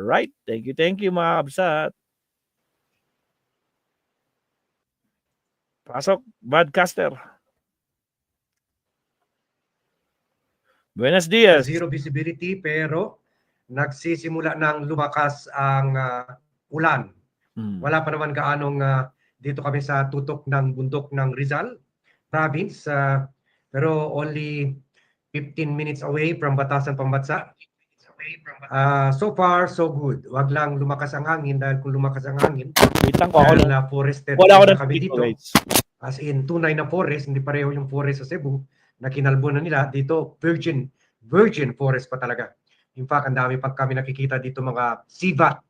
Alright. Thank you mga kabsat. Pasok, Badcaster. Buenos dias. Zero visibility pero nagsisimula ng lumakas ang ulan. Wala pa naman gaanong dito kami sa tutok ng bundok ng Rizal province, pero only 15 minutes away from Batasan, Pambansa. So far, so good. Wag lang lumakas ang hangin dahil kung lumakas ang hangin, dahil forested wala na kami dito. As in, tunay na forest, hindi pareho yung forest sa Cebu na kinalbo na nila. Dito, virgin forest pa talaga. In fact, ang dami pag kami nakikita dito mga civet,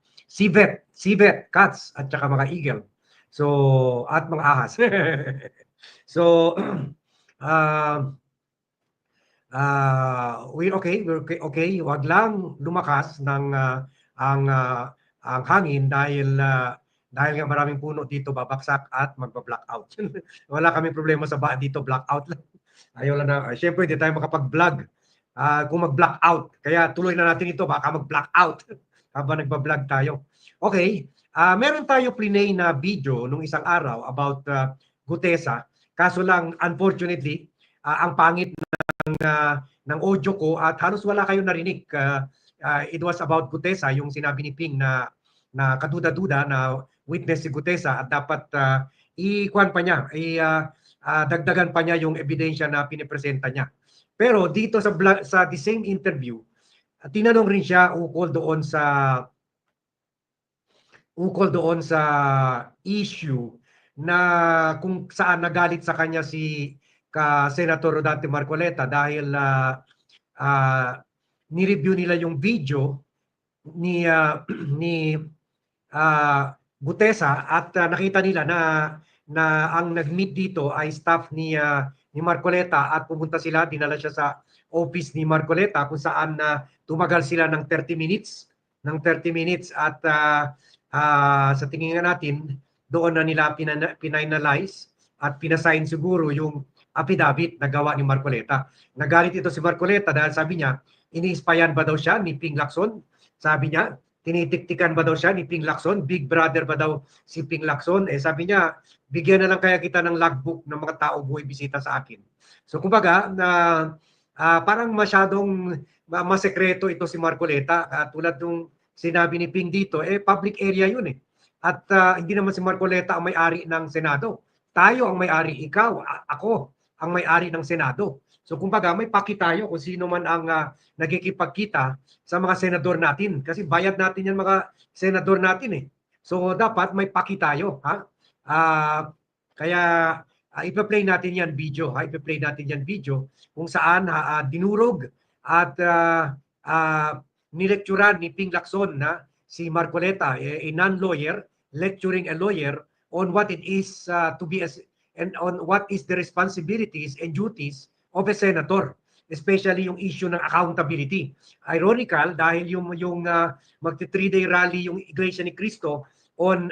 cats, at saka mga eagle. So, at mga ahas. So, we're okay. Wag lang lumakas ng ang hangin dahil nga maraming puno dito babaksak at magba-blackout. Wala kaming problema sa dito, blackout lang. Ayaw lang na. Siyempre, hindi tayo makapag-vlog kung mag-blackout. Kaya tuloy na natin ito, baka mag-blackout habang nagba-vlog tayo. Okay, meron tayo plinay na video nung isang araw about Gutesa. Kaso lang, unfortunately, ang pangit ng audio ko at halos wala kayong narinig. It was about Gutesa, yung sinabi ni Ping na kaduda-duda na witness si Gutesa at dapat i-kuan pa niya, dagdagan pa niya yung ebidensya na pinipresenta niya. Pero dito sa the same interview, tinanong rin siya ukol doon sa issue na kung saan nagalit sa kanya si Senator Rodante Marcoleta dahil ni-review nila yung video ni Gutesa at nakita nila na ang nag-meet dito ay staff ni Marcoleta at pumunta sila, dinala siya sa office ni Marcoleta kung saan tumagal sila ng 30 minutes at sa tingin natin doon na nila pinanalyze at pinasign siguro yung affidavit na gawa ni Marcoleta. Nagalit ito si Marcoleta dahil sabi niya, ini-spyan ba daw siya ni Ping Lacson? Sabi niya, tinitiktikan ba daw siya ni Ping Lacson? Big brother ba daw si Ping Lacson? Sabi niya, bigyan na lang kaya kita ng logbook ng mga tao buhay bisita sa akin. So kumbaga, parang masyadong masekreto ito si Marcoleta. Tulad nung sinabi ni Ping dito, public area yun eh. At hindi naman si Marcoleta ang may-ari ng Senado. Tayo ang may-ari, ikaw, ako ang may-ari ng Senado. So kumbaga may paki tayo kung sino man ang nagkikipagkita sa mga senador natin. Kasi bayad natin yan mga senador natin eh. So dapat may paki tayo. Kaya ipa-play natin yan video. Ipa-play natin yan video kung saan dinurog at nilekturan ni Ping Lacson na si Marcoleta, a non-lawyer, lecturing a lawyer on what it is to be and on what is the responsibilities and duties of a senator, especially yung issue ng accountability. Ironical dahil yung magti-3-day rally yung Iglesia ni Cristo on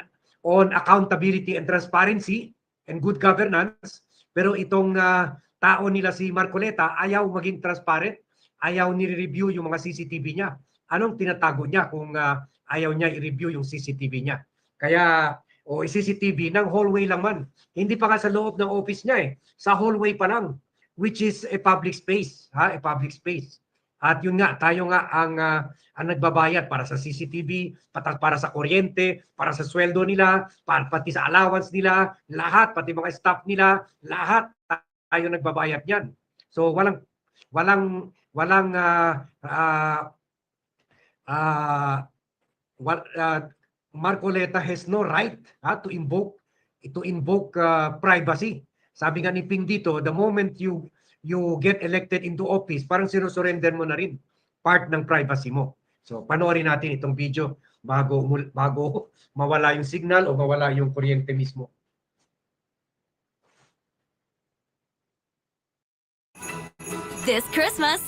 accountability and transparency and good governance, pero itong tao nila si Marcoleta ayaw maging transparent, ayaw ni-review yung mga CCTV niya. Anong tinatago niya kung ayaw niya i-review yung CCTV niya? Kaya CCTV ng hallway lang man. Hindi pa nga sa loob ng office niya eh. Sa hallway pa lang, which is a public space, a public space. At yun nga, tayo nga ang nagbabayad para sa CCTV, para sa kuryente, para sa sweldo nila, pati sa allowance nila, lahat, pati mga staff nila, lahat tayo nagbabayad niyan. So Marcoleta has no right to invoke privacy. Sabi nga ni Ping dito, the moment you get elected into office, parang sinusurrender mo na rin part ng privacy mo. So panoorin natin itong video bago mawala yung signal o mawala yung kuryente mismo. This Christmas,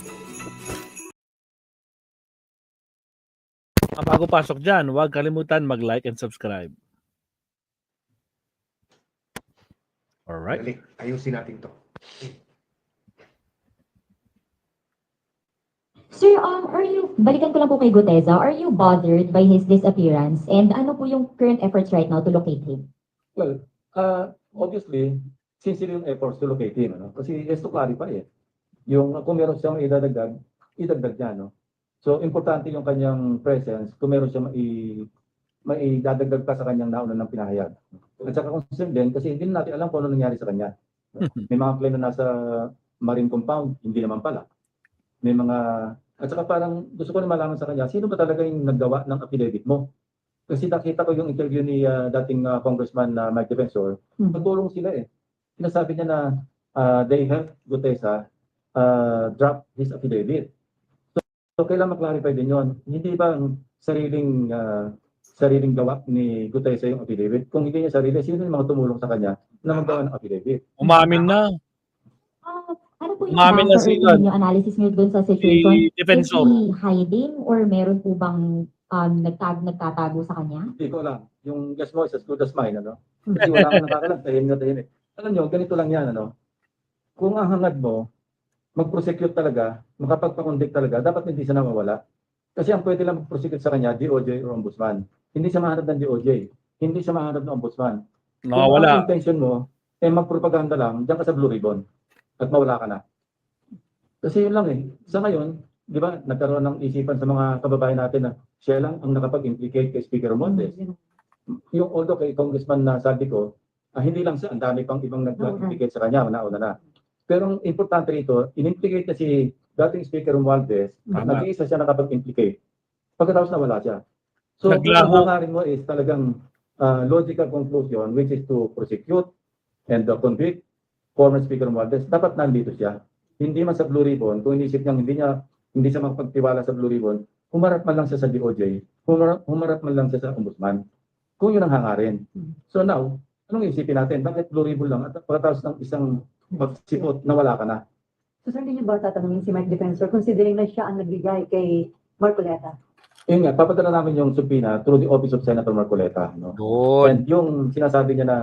bago pasok dyan, huwag kalimutan mag-like and subscribe. Alright. Dali, ayusin natin to. Sir, balikan ko lang po kay Guteza, are you bothered by his disappearance? And ano po yung current efforts right now to locate him? Well, obviously, sincere yung efforts to locate him, ano? Kasi just to clarify, yung kung meron siyang idagdag niya, no? So, importante yung kanyang presence kung meron siyang maidadagdag pa sa kanyang nauna ng pinahayag. At saka concern din, kasi hindi natin alam kung ano nangyari sa kanya. May mga claim na nasa marine compound, hindi naman pala. May mga, at saka parang gusto ko na malaman sa kanya, sino ba talaga yung naggawa ng affidavit mo? Kasi nakita ko yung interview ni dating Congressman Mike Defensor, nagtulong sila eh. Sinasabi niya na they helped Gutesa drop his affidavit. So kailangan ma-clarify din yun. Hindi ba ang sariling gawa ni Gutesa yung affidavit? Kung hindi niya sarili, sino yung mga tumulong sa kanya na magawa ng affidavit? Umamin na. Ano po yung Umamin na basa or sila. tingin yung analysis niyo dun sa situation? Si Defensor. Is he hiding or meron po bang nagtatago sa kanya? Hindi ko alam. Yung guess mo is as good as mine, ano? Kasi wala akong nakakalam, tahimik. Alam nyo, ganito lang yan, ano? Kung ang hangad mo, mag-prosecute talaga, makapagpakondict talaga, dapat hindi siya nawawala. Kasi ang pwede lang mag-prosecute sa kanya, DOJ or Ombudsman. Hindi siya mahanap ng DOJ. Hindi siya mahanap ng Ombudsman. Kung ang Nawawala. intention mo, magpropaganda lang, diyan ka sa Blue Ribbon. At mawala ka na. Kasi yun lang eh. Sa ngayon, di ba, nagkaroon ng isipan sa mga kababayan natin na siya lang ang nakapag-implicate kay Speaker Montes. Yung although kay Congressman na sabi ko, hindi lang siya, ang dami pang ibang nag-implicate sa kanya, nauna na. Pero ang importante rito, in-implicate na si dating Speaker Romualdez, nag-iisa siya nakapag-implicate. Pagkatapos nawala siya. So, kung ang Naglaho. hangarin mo is talagang logical conclusion, which is to prosecute and convict former Speaker Romualdez, dapat nandito siya. Hindi man sa Blue Ribbon, kung inisip niya hindi siya makapagtiwala sa Blue Ribbon, humarap man lang siya sa DOJ, humarap man lang siya sa Ombudsman. Kung yun ang hangarin. So now, anong isipin natin? Bakit Blue Ribbon lang? At pagkatapos ng isang pagsipot, nawala ka na. So, sir, hindi niyo ba tatanungin si Mike Defensor considering na siya ang nagbigay kay Marcoleta? Yun nga, papadala namin yung subpoena through the Office of Senator Marcoleta. No? Good. And yung sinasabi niya na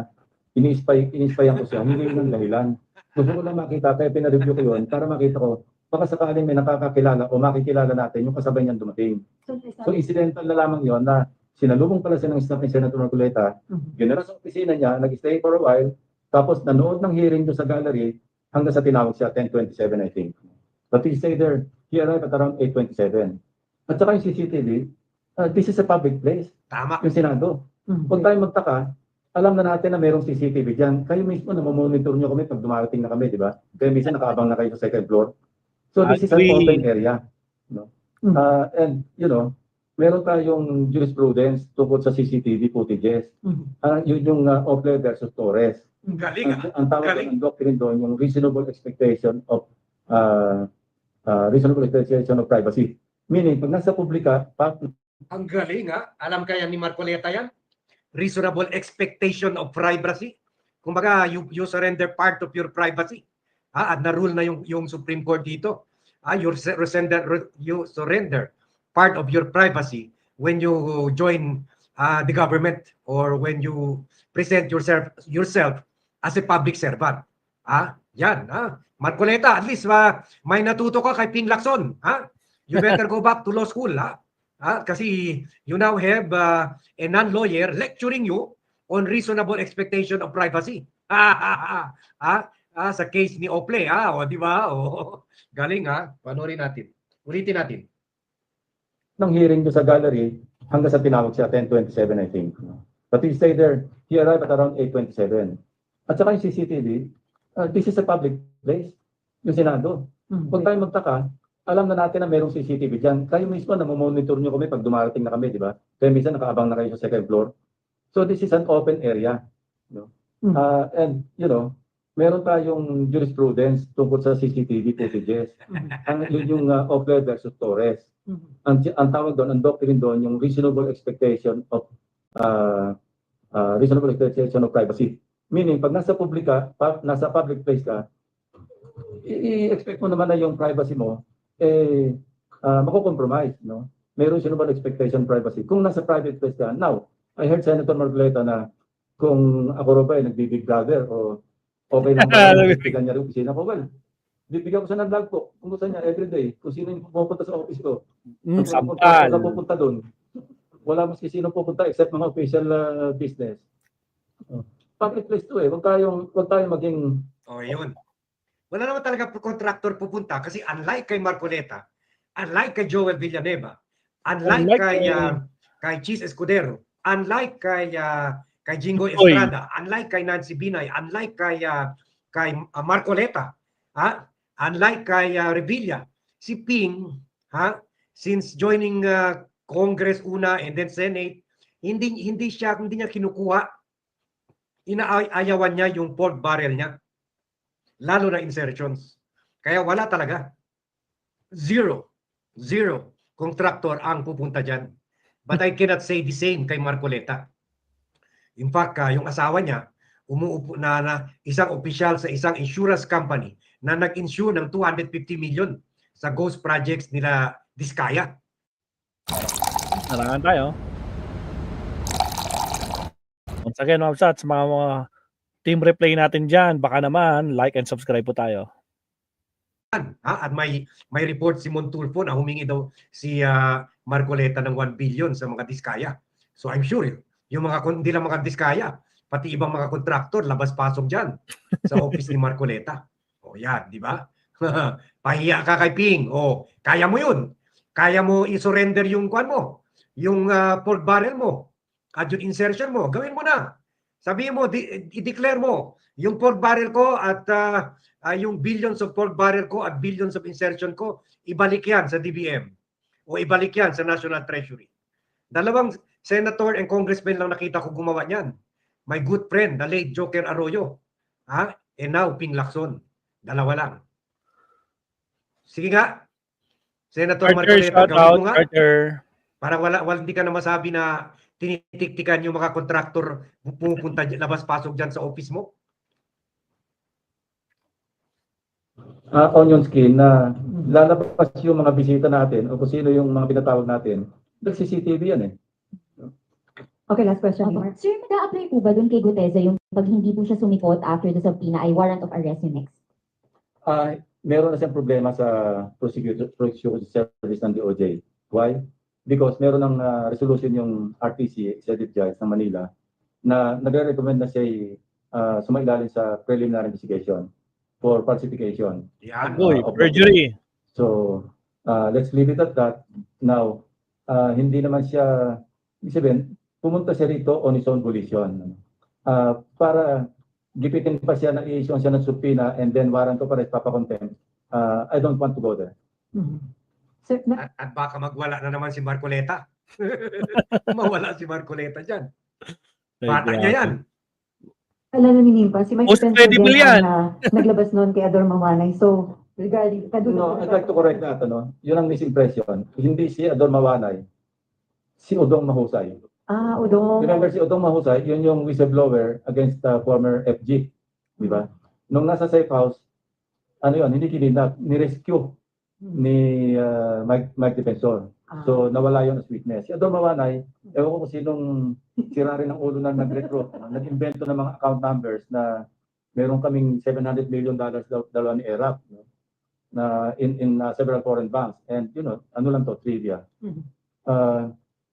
ini-spyan ko siya, hindi yun ang dahilan. Gusto ko lang makita, kaya pinareview ko yun, para makita ko, baka sakaling may nakakakilala o makikilala natin yung kasabay niyang dumating. So incidental na lamang yon na sinalubong pala siya ng staff ni Senator Marcoleta, ginara sa opisina niya, nag-stay for a while, tapos nanood ng hearing doon sa gallery hanggang sa tinawag siya 10:27 I think. But he stayed there, he arrived at around 8:27. At saka yung CCTV, this is a public place, Tama. yung Senado. Huwag tayong magtaka, alam na natin na mayroong CCTV dyan. Kayo mismo na monitor nyo kami pag dumarating na kami, di ba? Kaya minsan nakaabang na kayo sa second floor. So this is an Agree. open area. No? And, you know, meron tayong jurisprudence tungkol sa CCTV footages. Yun yung Ople versus Torres. Galing ah. Ang tawag Galing. ng doctrine doon, yung reasonable expectation of privacy. Meaning, pag nasa publika, Ang galing ah. Alam kaya ni Marcoleta yan? Reasonable expectation of privacy. Kumbaga, you surrender part of your privacy. At na-rule na yung Supreme Court dito. You surrender part of your privacy when you join the government or when you present yourself as a public servant. Yan. Marcoleta, at least may natuto ka kay Ping Lacson. You better go back to law school. Kasi you now have a non-lawyer lecturing you on reasonable expectation of privacy. Sa case ni Ople, o di ba? Galing Panoorin natin. Ulitin natin. ng hearing doon sa gallery hanggang sa tinawag siya 10:27 I think. But he stayed there. He arrived at around 8:27. At saka yung CCTV, this is a public place, yung Senado. Huwag tayong magtaka, alam na natin na mayroong CCTV dyan. Kayo mismo na monitor nyo kami pag dumarating na kami, di ba? Kaya minsan nakaabang na kayo sa second floor. So this is an open area. No? And, you know, meron tayong jurisprudence tungkol sa CCTV footages. Yun yung Ople versus Torres. Ang tawag doon, ang doctrine doon, yung reasonable expectation of privacy. Meaning, pag nasa public place ka, i-expect mo naman na yung privacy mo, mako-compromise, no? Mayroon reasonable expectation privacy. Kung nasa private place ka, now, I heard Senator Marcoleta na kung ako rin ba, nagbi-Big Brother o okay lang ba, nagbibigan niya rin opisina ko, well, Bibigyan ko siya ng logbook kung gusto niya everyday, kung sino yung pupunta sa office ko. Sampal. Wala pupunta doon. Wala maski sino pupunta except mga official business. Public place to eh. Huwag tayong maging O, yun. Wala naman talaga contractor pupunta kasi unlike kay Marcoleta, unlike kay Joel Villanueva, unlike kay Cheese Escudero, unlike kay Jingo Oy. Estrada, unlike kay Nancy Binay, unlike kay Marcoleta, unlike kay Revilla, si Ping, since joining Congress una and then Senate, hindi niya kinukuha, inaayawan niya yung pork barrel niya, lalo na insertions. Kaya wala talaga. Zero contractor ang pupunta dyan. But I cannot say the same kay Marcoleta. In fact, yung asawa niya, umuupo na isang opisyal sa isang insurance company na nag-insure ng 250 million sa ghost projects nila Diskaya. Narangan tayo. Once again, mga absat, sa mga team replay natin dyan, baka naman, like and subscribe po tayo. At may report si Montulfo na humingi daw si Marcoleta ng 1 billion sa mga Diskaya. So I'm sure yung hindi lang mga Diskaya, pati ibang mga kontraktor labas-pasok dyan sa office ni Marcoleta. O yan, di ba? Pahiya ka kay Ping. O, kaya mo yun. Kaya mo i-surrender yung kwan mo, yung pork barrel mo, at yung insertion mo. Gawin mo na. Sabihin mo, i-declare mo yung pork barrel ko at yung billions of pork barrel ko at billions of insertion ko, ibalik yan sa DBM o ibalik yan sa National Treasury. Dalawang senator and congressman lang nakita ko gumawa niyan. My good friend, the late Joker Arroyo, and now Ping Lacson. Dalawa lang. Sige nga, Senator Marcoleta, gawin mo nga. Para hindi ka na masabi na tinitiktikan yung mga kontraktor pupunta labas-pasok dyan sa office mo. onion skin na lalabas yung mga bisita natin o kung sino yung mga pinatawag natin, nag-CCTV yan eh. Okay, last question. Opo. Sir, mag-a-apply po ba dun kay Guteza yung pag hindi po siya sumikot after the subpoena ay warrant of arrest yung next? Meron na siyang problema sa prosecution service ng DOJ. Why? Because meron ng resolution yung RTC, Executive Judge ng Manila, na nagre-recommend na siya sumailalim sa preliminary investigation for falsification. Yan. Perjury. So, let's leave it at that. Now, hindi naman siya, ibig sabihin, pumunta siya rito on his own volition. Para gipitin pa siya na i-issue siya ng subpoena and then warrant ko para ipapakontempt. I don't want to go there. Sir, At baka magwala na naman si Marcoleta. Mawala si Marcoleta dyan. Bata niya yan. alala ni Nimpa, si Mike Most Spencer credible din yan. ang naglabas noon kay Ador Mawanay. So, regarding, No, I'd like to correct that. Yun ang misimpression. Hindi si Ador Mawanay. Si Udong Mahusay. Udong. Remember si Udong Mahusay, yun yung whistleblower against the former FG. Di ba? Nung nasa safe house, hindi kinidnap, ni-rescue ni Mike Defensor. So, nawala yun as witness. Si Ador Mawanay, ewan ko kung sinong sira rin ng ulo na nag-recruit. Nag-invento ng mga account numbers na meron kaming $700 million dalawa ni ERAP, na in several foreign banks. And, ano lang to, trivia.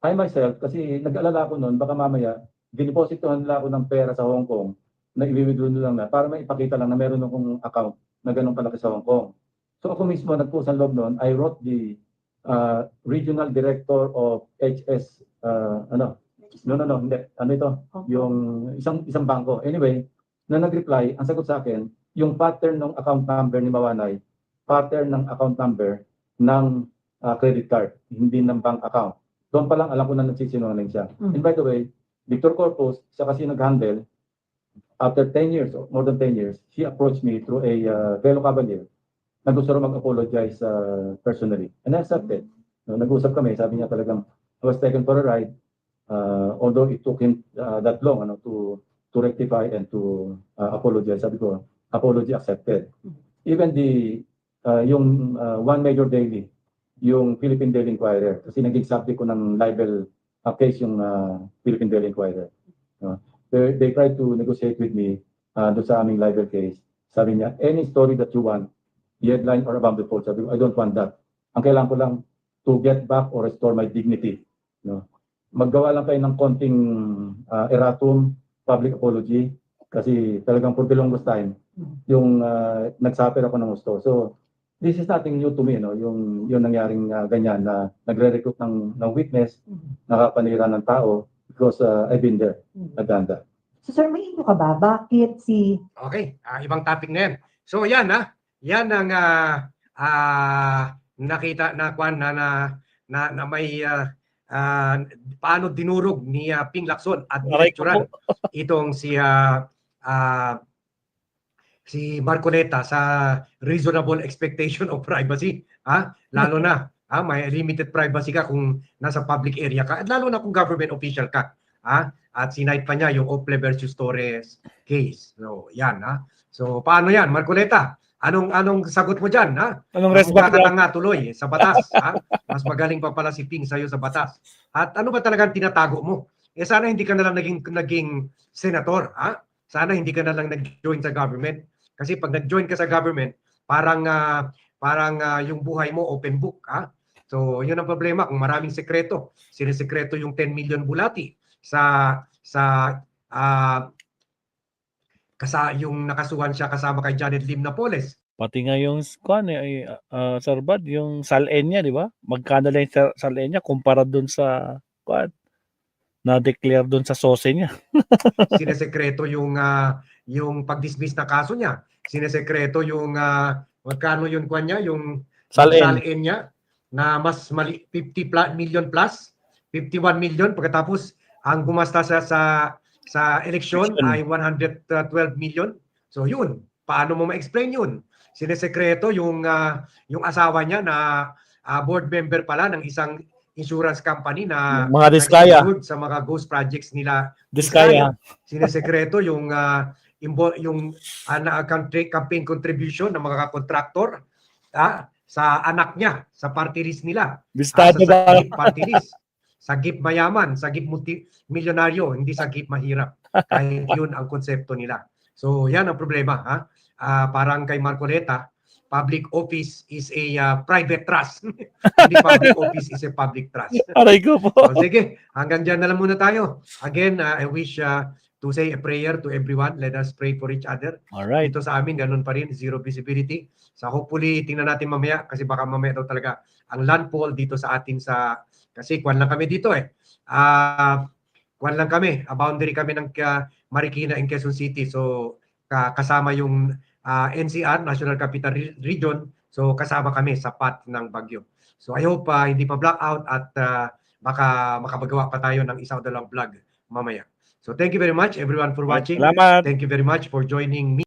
I myself, kasi nag-alala ko noon, baka mamaya, dinipositohan nila ako ng pera sa Hong Kong na i-withdraw lang na para may ipakita lang na meron akong account na ganun kalaki sa Hong Kong. So ako mismo, nagpusan loob noon, I wrote the regional director of HS, hindi, ano ito, yung isang bangko. Anyway, na nag-reply, ang sagot sa akin, yung pattern ng account number ni Mawanay, pattern ng account number ng credit card, hindi ng bank account. Doon pa lang alam ko na nagsisinungaling siya. And by the way, Victor Corpus, siya kasi nag-handle, after 10 years, or more than 10 years, he approached me through a fellow cavalier na gusto rin mag-apologize personally. And I accepted. Nag-usap kami, sabi niya talagang, I was taken for a ride, although it took him that long to rectify and to apologize. Sabi ko, apology accepted. Even yung one major daily, yung Philippine Daily Inquirer, kasi naging subject ko ng libel case yung Philippine Daily Inquirer. They tried to negotiate with me doon sa aming libel case. Sabi niya, any story that you want, headline or above the fold. Sabi ko, I don't want that. Ang kailangan ko lang to get back or restore my dignity. No? Maggawa lang kayo ng konting erratum, public apology, kasi talagang for the longest time, yung nagsuffer ako ng gusto. So, this is nothing new to me, no? Yung nangyaring ganyan na nagre-recruit ng witness, nakapanira ng tao, because I've been there, I've done that. So sir, may info ka ba? Bakit si Okay, ibang topic na yan. So yan yan ang nakita na kwan na may paano dinurog ni Ping Lacson at Aray ko direkturan itong si Marcoleta sa reasonable expectation of privacy. Lalo na may limited privacy ka kung nasa public area ka at lalo na kung government official ka. At sinight pa niya yung Ople versus Torres case. So, yan So, paano yan, Marcoleta? Anong sagot mo diyan, Anong response ka nga tuloy sa batas, Mas magaling pa pala si Ping sa'yo sa batas. At ano ba talagang tinatago mo? Sana hindi ka na lang naging senator, Sana hindi ka na lang nag-join sa government. Kasi pag nag-join ka sa government, parang yung buhay mo open book, So, yun ang problema kung maraming sekreto. Sinisekreto yung 10 million bulati sa yung nakasuhan siya kasama kay Janet Lim Napoles. Pati nga yung Sir Bad, yung Salenya, di ba? Magkano lang yung Salenya kumpara dun sa na-declare dun sa sose niya. Sinesekreto yung pag-dismiss na kaso niya. Sinesekreto yung magkano yung kwan niya, yung Salenya na mas mali 50 million plus, 51 million pagkatapos ang gumasta sa eleksyon ay 112 million. So yun, paano mo ma-explain yun? Sinesekreto yung asawa niya na board member pala ng isang insurance company na mga Diskaya sa mga ghost projects nila. Diskaya. Sinesekreto yung campaign contribution ng mga kontraktor sa anak niya, sa party list nila. Bistado sa ba? party list. Sa GIP mayaman, sa GIP milyonaryo, hindi sa GIP mahirap. Kahit yun ang konsepto nila. So yan ang problema. Parang kay Marcoleta, public office is a private trust. Hindi public office is a public trust. Aray ko po. So, sige, hanggang dyan na lang muna tayo. Again, I wish to say a prayer to everyone. Let us pray for each other. Alright. Dito sa amin, ganun pa rin, zero visibility. So hopefully, tingnan natin mamaya kasi baka mamaya daw talaga ang landfall dito sa atin kasi kwan lang kami dito kwan lang kami, boundary kami ng Marikina and Quezon City. So kasama yung NCR, National Capital Region. So kasama kami sa path ng bagyo. So I hope hindi pa blackout at baka makapagawa pa tayo ng isa o dalawang vlog mamaya. So thank you very much everyone for watching. Salamat. Thank you very much for joining me.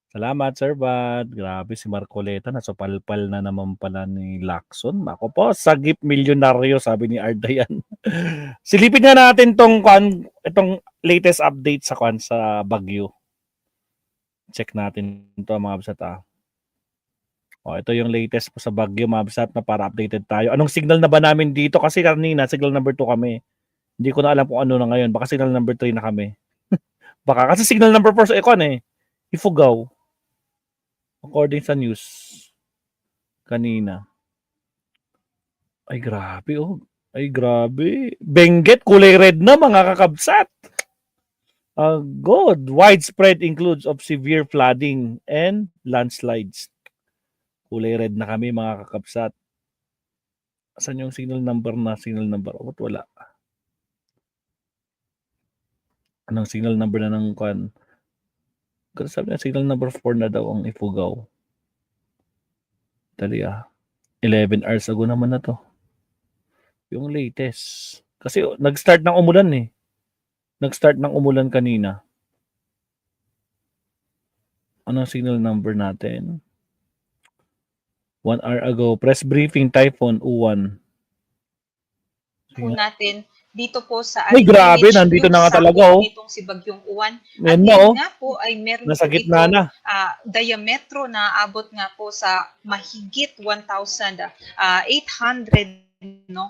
Salamat, Sir Bad. Grabe si Marcoleta. Nasupalpal na naman pala ni Lacson. Ako po, sagip milyonaryo, sabi ni Ardayan. Silipin nga natin itong latest update sa Baguio. Check natin ito mga absat. Ito yung latest po sa Baguio mga absat na para updated tayo. Anong signal na ba namin dito? Kasi kanina, signal number 2 kami. Hindi ko na alam kung ano na ngayon. Baka signal number 3 na kami. Baka kasi signal number 4 sa Ifugao. According sa news kanina. Ay grabe Ay grabe. Benguet kulay red na mga kakabsat. Good. Widespread includes of severe flooding and landslides. Kulay red na kami mga kakabsat. Saan yung signal number na? Signal number. Wala. Anong signal number na ng kwan? Kasi sabi na signal number 4 na daw ang Ifugao. Dali 11 hours ago naman na to. Yung latest. Kasi nag-start ng umulan Nag-start ng umulan kanina. Anong signal number natin? 1 hour ago. Press briefing typhoon U1. Po natin dito po sa Ay, grabe, nandito na nga talaga itong si Bagyong Uwan. Yan At na yan nga po ay meron nasa po gitna na. Diametro na abot nga po sa mahigit 1,800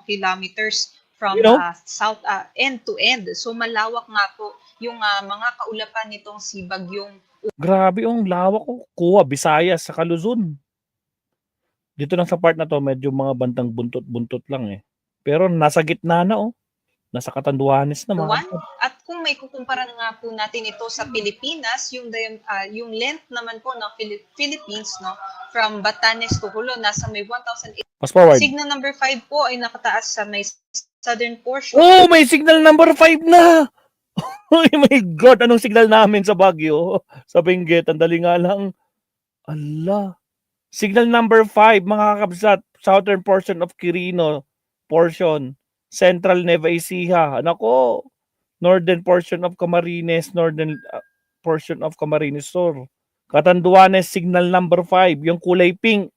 kilometers from south end to end. So malawak nga po yung mga kaulapan nitong si Bagyong Grabe lawak Kuha, Visayas sa Luzon. Dito lang sa part na to, medyo mga bandang buntot-buntot lang eh. Pero nasa gitna na oh. Nasa Catanduanes na mga One. At kung may kukumpara nga po natin ito sa Pilipinas, yung length naman po ng Philippines, no, from Batanes to Hulo, nasa may 1,008. Fast forward. Signal number 5 po ay nakataas sa may southern portion. Oh, may signal number 5 na! Oh my God, anong signal namin sa Baguio? Sa Benguet, ang dali nga lang. Ala. Signal number 5, mga kakabsat, southern portion of Quirino portion, central Nueva Ecija, nako, northern portion of Camarines, northern portion of Camarines Sur. Catanduanes, signal number 5, yung kulay pink.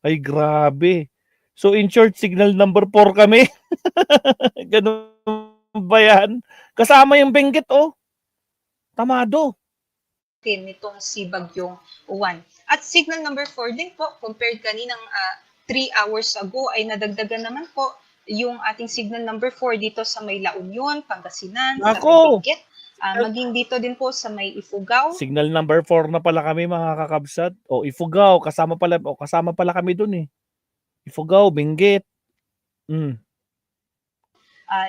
Ay, grabe. So, in short, signal number 4 kami. Ganun ba yan? Kasama yung Benguet, oh. Tamado. Nitong si Bagyong Uwan. At signal number 4 din po, compared kaninang 3 hours ago, ay nadagdagan naman po yung ating signal number 4 dito sa may La Union, Pangasinan, sa may Ako! Benguet, maging dito din po sa may Ifugao. Signal number 4 na pala kami, mga kakabsat. O, Ifugao, kasama pala kami dun eh. Ifugao, Benguet.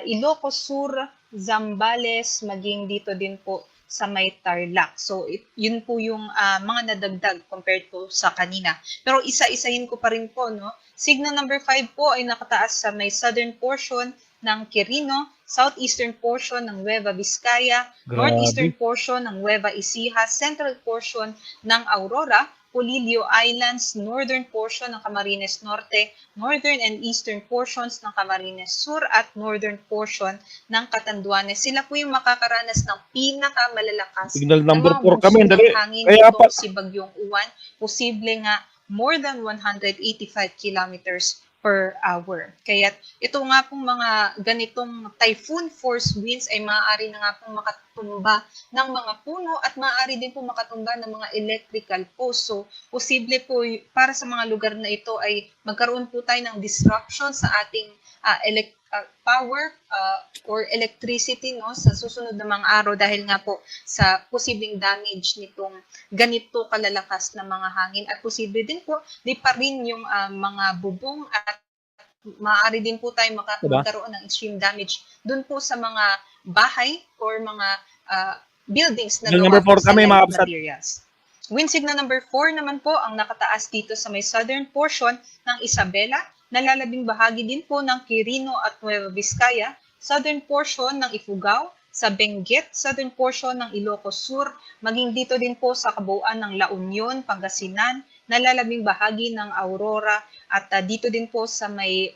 Ilocos Sur, Zambales, maging dito din po sa may Tarlac. So, yun po yung mga nadagdag compared po sa kanina. Pero isa-isahin ko pa rin po, no? Signal number 5 po ay nakataas sa may southern portion ng Quirino, southeastern portion ng Nueva Vizcaya, northeastern portion ng Nueva Ecija, central portion ng Aurora, Polillo Islands, northern portion ng Camarines Norte, northern and eastern portions ng Camarines Sur, at northern portion ng Catanduanes. Sila po yung makakaranas ng pinakamalalakas Signal number na 4 mga kami. bugso Dali. ng hangin Kaya nitong si Bagyong Uwan. Posible nga more than 185 kilometers per hour. Kaya ito nga pong mga ganitong typhoon force winds ay maaari na nga pong makatumba ng mga puno at maaari din po makatumba ng mga electrical post. So, posible po para sa mga lugar na ito ay magkaroon po tayo ng disruption sa ating power or electricity, no, sa susunod na mga araw dahil nga po sa posibleng damage nitong ganito kalalakas na mga hangin, at posible din po di pa rin yung mga bubong, at maaari din po tayo magkaroon ng extreme damage dun po sa mga bahay or mga buildings na Number 4 kami, mga kapsat. materials. Wind signal number 4 naman po ang nakataas dito sa may southern portion ng Isabela, nalalabing bahagi din po ng Quirino at Nueva Vizcaya, southern portion ng Ifugao, sa Benguet, southern portion ng Ilocos Sur, maging dito din po sa kabuuan ng La Union, Pangasinan, nalalabing bahagi ng Aurora, at dito din po sa may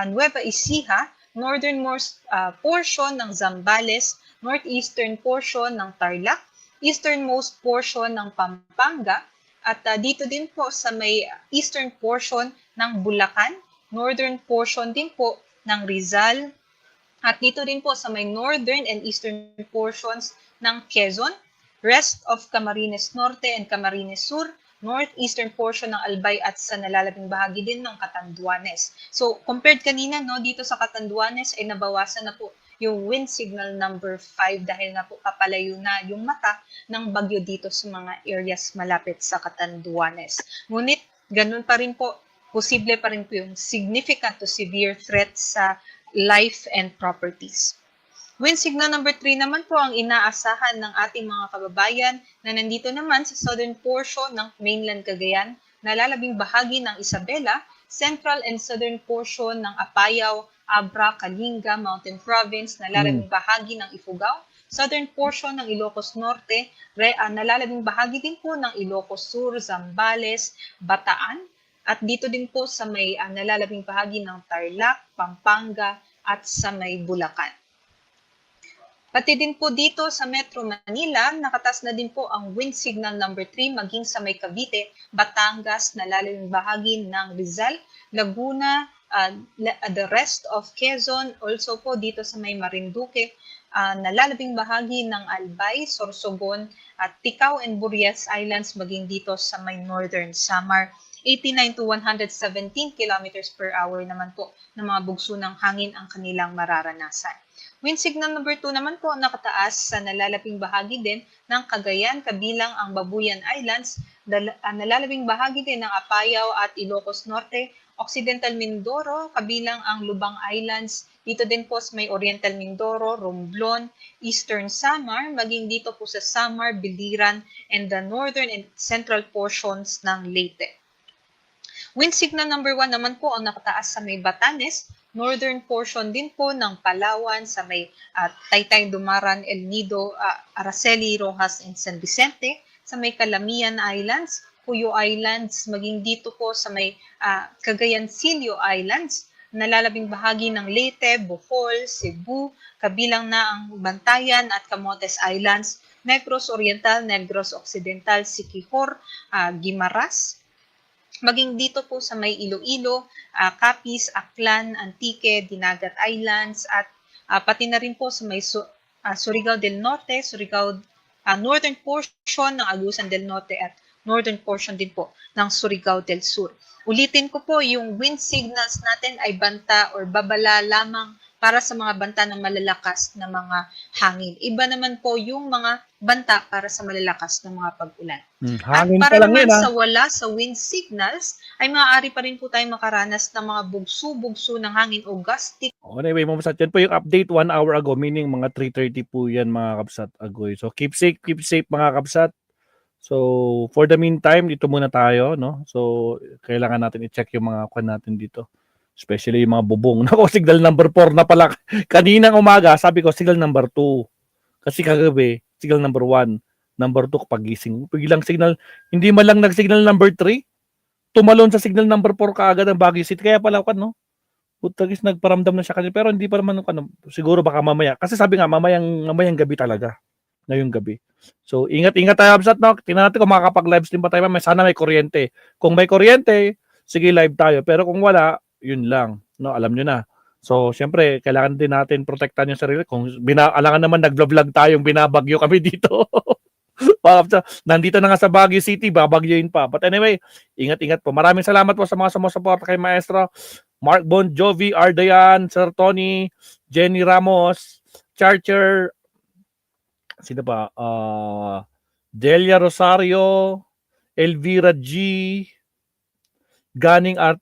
Nueva Ecija, northernmost portion ng Zambales, northeastern portion ng Tarlac, easternmost portion ng Pampanga, at dito din po sa may eastern portion ng Bulacan, northern portion din po ng Rizal, at dito din po sa may northern and eastern portions ng Quezon, rest of Camarines Norte and Camarines Sur, northeastern portion ng Albay, at sa nalalabing bahagi din ng Catanduanes. So, compared kanina, no, dito sa Catanduanes ay nabawasan na po yung wind signal number 5 dahil na po papalayo na yung mata ng bagyo dito sa mga areas malapit sa Catanduanes. Ngunit, ganun pa rin po, posible pa rin po yung significant to severe threat sa life and properties. Wind signal number 3 naman po ang inaasahan ng ating mga kababayan na nandito naman sa southern portion ng mainland Cagayan, nalalabing bahagi ng Isabela, central and southern portion ng Apayao, Abra, Kalinga, Mountain Province, nalalabing bahagi ng Ifugao, southern portion ng Ilocos Norte, nalalabing bahagi din po ng Ilocos Sur, Zambales, Bataan, at dito din po sa may nalalabing bahagi ng Tarlac, Pampanga, at sa may Bulacan. Pati din po dito sa Metro Manila, nakatas na din po ang wind signal number 3 maging sa may Cavite, Batangas, nalalabing bahagi ng Rizal, Laguna, the rest of Quezon, also po dito sa may Marinduque, nalalabing bahagi ng Albay, Sorsogon, at Ticao and Burias Islands, maging dito sa may northern Samar. 89 to 117 kilometers per hour naman po ng mga bugso ng hangin ang kanilang mararanasan. Wind signal number 2 naman po ang nakataas sa nalalaping bahagi din ng Cagayan kabilang ang Babuyan Islands, nalalabing bahagi din ng Apayao at Ilocos Norte, Occidental Mindoro kabilang ang Lubang Islands, dito din po sa may Oriental Mindoro, Romblon, Eastern Samar, maging dito po sa Samar, Biliran, and the northern and central portions ng Leyte. Wind signal number 1 naman po ang nakataas sa may Batanes, northern portion din po ng Palawan sa may Taytay, Dumaran, El Nido, Araceli, Rojas, and San Vicente, sa may Calamian Islands, Cuyo Islands, maging dito po sa may Cagayancillo Islands, nalalabing bahagi ng Leyte, Bohol, Cebu, kabilang na ang Bantayan at Camotes Islands, Negros Oriental, Negros Occidental, Siquijor, Guimaras, maging dito po sa may Iloilo, Capiz, Aklan, Antique, Dinagat Islands, at pati na rin po sa may Surigao del Norte, northern portion ng Agusan del Norte at northern portion din po ng Surigao del Sur. Ulitin ko po, yung wind signals natin ay banta or babala lamang para sa mga banta ng malalakas na mga hangin. Iba naman po yung mga banta para sa malalakas na mga pag-ulan. Hangin At pa para lang naman yun, sa wala sa wind signals, ay maaari pa rin po tayong makaranas ng mga bugso-bugso ng hangin o gusty. Anyway, mga kabsat, yan po yung update 1 hour ago, meaning mga 3:30 po yan mga kabsat agoy. So keep safe mga kabsat. So for the meantime, dito muna tayo, no? So kailangan natin i-check yung mga kwan natin dito. Especially yung mga bubong. Nako, signal number 4 na pala. Kaninang umaga, sabi ko signal number 2. Kasi kagabi, signal number 1. Number 2 kapag gising. Biglang signal, hindi man lang nag-signal number 3. Tumalon sa signal number 4 kaagad ang Baguio City. Kaya pala, no? Putagis, nagparamdam na siya kanina. Pero hindi pa naman, siguro baka mamaya. Kasi sabi nga, mamayang gabi talaga. Ngayong gabi. So, ingat-ingat tayo, Absat, no? Tingnan natin kung makakapag-live stream pa tayo. Sana may kuryente. Kung may kuryente, sige, live tayo. Pero kung wala, yun lang. No, alam nyo na. So, syempre, kailangan din natin protektahan yung sarili. Kung alangan naman nag-vlog tayong binabagyo kami dito. Nandito na nga sa Baguio City, babagyoin pa. But anyway, ingat-ingat po. Maraming salamat po sa mga sumusuporta kay Maestro. Mark Bon Jovi, Ardayan, Sir Tony, Jenny Ramos, Charcher, sino ba? Delia Rosario, Elvira G, Ganing at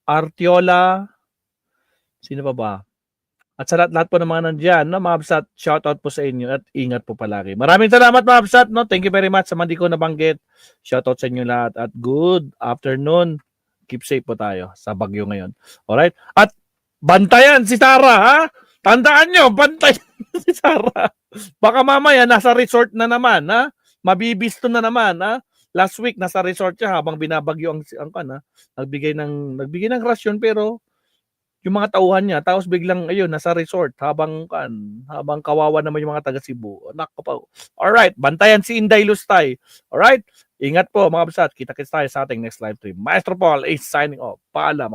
Artiola, sino pa ba? At sa lahat po ng mga nandyan, no, mga Absat, shoutout po sa inyo at ingat po palagi. Maraming salamat mga Absat, no? Thank you very much sa mga di ko nabanggit. Shoutout sa inyo lahat at good afternoon. Keep safe po tayo sa bagyo ngayon. Alright? At bantayan si Sarah, ha? Tandaan nyo, bantayan si Sarah. Baka mamaya nasa resort na naman, ha? Mabibisto na naman, ha? Last week nasa resort siya habang binabagyo ang nagbigay ng rasyon pero yung mga tauhan niya tapos biglang ayun nasa resort habang kawawa naman yung mga taga Cebu. Nako po. All right, bantayan si Inday Lustay. All right? Ingat po mga Absat. Kita-kits tayo sa ating next live stream. Maestro Paul is signing off. Paalam.